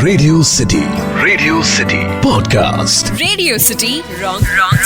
Radio City Podcast. Radio City Wrong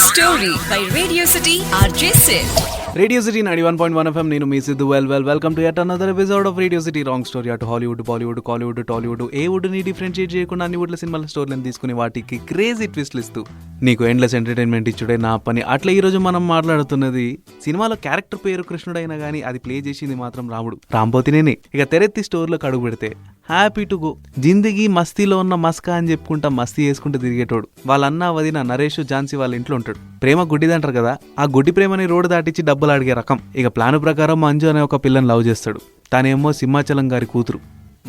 Story by Radio City RJ Sid. Radio city 91.1 FM. నేను మీ Siddhu. Welcome to yet another episode of radio city wrong story. అటు Hollywood, Bollywood, Kollywood, Tollywood, ఏ వుడ్ని differentiate చేయకుండా అన్ని వుడ్ల సినిమాల స్టోరీలను తీసుకుని వాటికి క్రేజీ ట్విస్ట్లు ఇస్తూ నీకు ఎండ్లెస్ ఎంటర్టైన్మెంట్ ఇచ్చుడే నా పని. అట్లా ఈరోజు మనం మాట్లాడుతున్నది సినిమాలో క్యారెక్టర్ పేరు కృష్ణుడైనా కానీ అది ప్లే చేసింది మాత్రం రాముడు, రాంపోతినేనే. ఇక తెరెత్తి స్టోర్లోకి అడుగు పెడితే హ్యాపీ టు గో. జిందగీ మస్తీలో ఉన్న మస్కా అని చెప్పుకుంటా మస్తీ వేసుకుంటూ తిరిగేటోడు. వాళ్ళన్న వదిన నరేష్, ఝాన్సీ వాళ్ళ ఇంట్లో ఉంటాడు. ప్రేమ గుడ్డిదంటారు కదా, ఆ గుడ్డి ప్రేమని రోడ్డు దాటించి డబ్బులు అడిగే రకం. ఇక ప్లాన్ ప్రకారం మంజు అనే ఒక పిల్లని లవ్ చేస్తాడు. తానేమో సింహాచలం గారి కూతురు,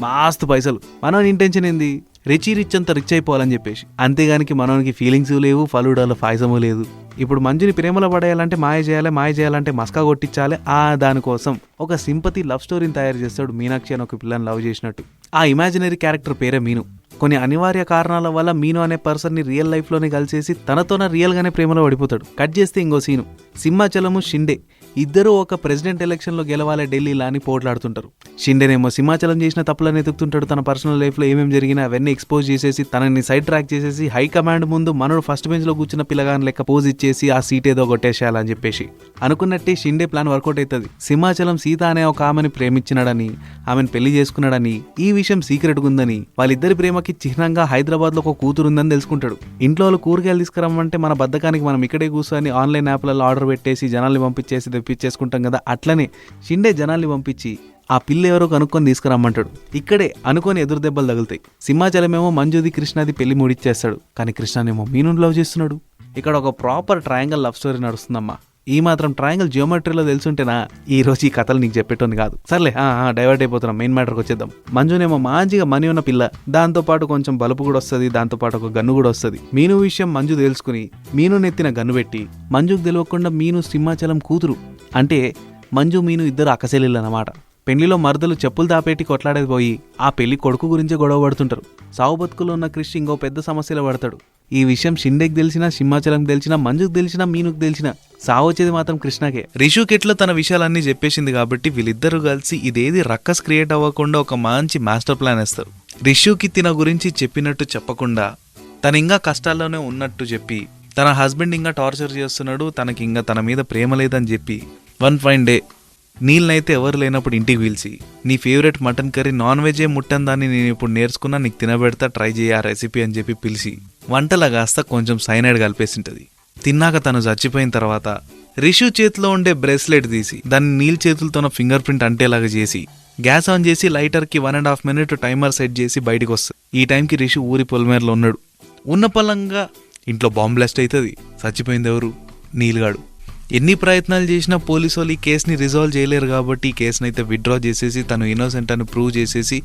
మస్తు పైసలు. మనోని ఇంటెన్షన్ ఏంది, రిచ్ అంతా రిచ్ అయిపోవాలని చెప్పేసి. అంతేగానికి మనోనికి ఫీలింగ్స్ లేవు, ఫలుడాల పాయసము లేదు. ఇప్పుడు మంజుని ప్రేమలో పడేయాలంటే మాయ చేయాలంటే మస్కా కొట్టించాలి. దానికోసం ఒక సింపతి లవ్ స్టోరీని తయారు చేస్తాడు. మీనాక్షి అని ఒక పిల్లని లవ్ చేసినట్టు. ఆ ఇమాజినరీ క్యారెక్టర్ పేరే మీను. కొన్ని అనివార్య కారణాల వల్ల మీను అనే పర్సన్ ని రియల్ లైఫ్ లోనే కలిసేసి తనతోన రియల్ గానే ప్రేమలో పడిపోతాడు. కట్ చేస్తే ఇంకో సీను, సింహాచలము, షిండే ఇద్దరు ఒక ప్రెసిడెంట్ ఎలక్షన్ లో గెలవాలి ఢిల్లీలో అని పోట్లాడుతుంటారు. షిండేనేమో సింహాచలం చేసిన తప్పులను ఎదుగుతుంటాడు. తన పర్సనల్ లైఫ్ లో ఏమేమి జరిగినా అవన్నీ ఎక్స్పోజ్ చేసేసి తనని సైడ్ ట్రాక్ చేసేసి హైకమాండ్ ముందు మనోడు ఫస్ట్ బెంచ్ లో కూర్చున్న పిల్లగాని లెక్క పోజ్ ఇచ్చేసి ఆ సీట్ ఏదో కొట్టేసేయాలని చెప్పేసి అనుకున్నట్టే షిండే ప్లాన్ వర్కౌట్ అవుతుంది. సింహాచలం సీత అనే ఒక ఆమెని ప్రేమించినాడని, ఆమెను పెళ్లి చేసుకున్నాడని, ఈ విషయం సీక్రెట్ ఉందని, వాళ్ళిద్దరి ప్రేమకి చిహ్నంగా హైదరాబాద్ లో ఒక కూతురు ఉందని తెలుసుకుంటాడు. ఇంట్లో వాళ్ళు కూరగాయలు తీసుకురమ్మంటే మన బద్దకానికి మనం ఇక్కడే కూర్చొని ఆన్లైన్ యాప్లలో ఆర్డర్ పెట్టేసి జనాల్ని పంపించేసి తెప్పించేసుకుంటాం కదా. అట్లనే షిండే జనాల్ని పంపించి ఆ పిల్ల ఎవరో కనుక్కొని తీసుకురమ్మంటాడు. ఇక్కడే అనుకొని ఎదురు దెబ్బలు తగులుతాయి. సింహాచలమేమో మంజుది కృష్ణది పెళ్లి ముడిచ్చేస్తాడు. కానీ కృష్ణనేమో మీను లవ్ చేస్తున్నాడు. ఇక్కడ ఒక ప్రాపర్ ట్రయాంగిల్ లవ్ స్టోరీ నడుస్తుందమ్మా. ఈ మాత్రం ట్రయాంగిల్ జియోమెట్రీలో తెలుసుంటేనా ఈ రోజు ఈ కథలు నీకు చెప్పేటోని కాదు. సర్లే డైవర్ట్ అయిపోతున్నాం, మెయిన్ మ్యాటర్కి వచ్చేద్దాం. మంజునేమో మంచిగా మనీ ఉన్న పిల్ల, దాంతోపాటు కొంచెం బలుపు కూడా వస్తుంది, దాంతోపాటు ఒక గన్ను కూడా వస్తుంది. మీను విషయం మంజు తెలుసుకుని మీను నెత్తిన గన్ను పెట్టి, మంజుకు తెలియకుండా మీను సింహాచలం కూతురు అంటే మంజు మీను ఇద్దరు అక్కసెల్లిళ్ళు అన్నమాట. పెళ్లిలో మరదలు చెప్పులు దాపేటి కొట్లాడేది పోయి ఆ పెళ్లి కొడుకు గురించే గొడవ పడుతుంటారు. సావు బతుకులో ఉన్న క్రిష్ ఇంకో పెద్ద సమస్యలో పడతాడు. ఈ విషయం షిండేకి తెలిసినా, సింహాచలం తెలిసినా, మంజుకు తెలిసినా, మీనుకు తెలిసినా సావు వచ్చేది మాత్రం కృష్ణకే. రిషు కిట్లో తన విషయాలన్నీ చెప్పేసింది కాబట్టి వీళ్ళిద్దరూ కలిసి ఇదేది రక్కస్ క్రియేట్ అవ్వకుండా ఒక మంచి మాస్టర్ ప్లాన్ వేస్తారు. రిషుకి తన గురించి చెప్పినట్టు చెప్పకుండా తను ఇంకా కష్టాల్లోనే ఉన్నట్టు చెప్పి, తన హస్బెండ్ ఇంకా టార్చర్ చేస్తున్నాడు, తనకి ఇంకా తన మీద ప్రేమ లేదని చెప్పి వన్ ఫైన్ డే నీళ్ళనైతే ఎవరు లేనప్పుడు ఇంటికి పిలిచి, నీ ఫేవరెట్ మటన్ కర్రీ నాన్ వెజే ముట్టని దాన్ని నేను ఇప్పుడు నేర్చుకున్నా, నీకు తినబెడతా, ట్రై చేయ ఆ రెసిపీ అని చెప్పి పిలిచి వంటలా కాస్త కొంచెం సైనైడ్ కలిపేసింటది. తిన్నాక తను చచ్చిపోయిన తర్వాత రిషు చేతిలో ఉండే బ్రేస్లెట్ తీసి దాన్ని నీళ్ళ చేతులతో ఫింగర్ ప్రింట్ అంటేలాగా చేసి గ్యాస్ ఆన్ చేసి లైటర్కి 1.5 minute టైమర్ సెట్ చేసి బయటకు వస్తుంది. ఈ టైంకి రిషు ఊరి పొలిమేరలో ఉన్నాడు. ఉన్న పలంగా ఇంట్లో బాంబ్ బ్లాస్ట్ అవుతుంది. చచ్చిపోయింది ఎవరు? నీల్గాడు. ఎన్ని ప్రయత్నాలు చేసినా పోలీసు వాళ్ళు ఈ కేసుని రిజాల్వ్ చేయలేరు కాబట్టి ఈ కేసుని అయితే విత్డ్రా చేసేసి తను ఇన్నోసెంట్ అని ప్రూవ్ చేసేసి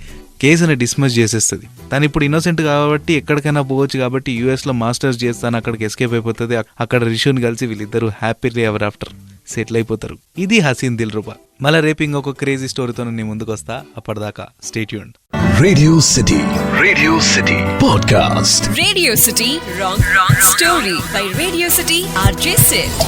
కేసుని డిస్మిస్ చేసేస్తుంది. తను ఇప్పుడు ఇన్నోసెంట్ కాబట్టి ఎక్కడికైనా పోవచ్చు కాబట్టి యూఎస్లో మాస్టర్స్ చేస్తాను అక్కడికి ఎస్కేప్ అయిపోతుంది. అక్కడ రిషుని కలిసి వీళ్ళిద్దరూ హ్యాపీలీ ఎవర్ ఆఫ్టర్ సెటిల్ అయిపోతారు. ఇది హసీన్ దిల్ రుబా. మళ్ళీ రేపు ఇంకొక క్రేజీ స్టోరీతో నేను ముందుకు వస్తా. అప్పటిదాకా stay tuned. Radio City Podcast. Radio City Wrong Story by Radio City RJ Sid.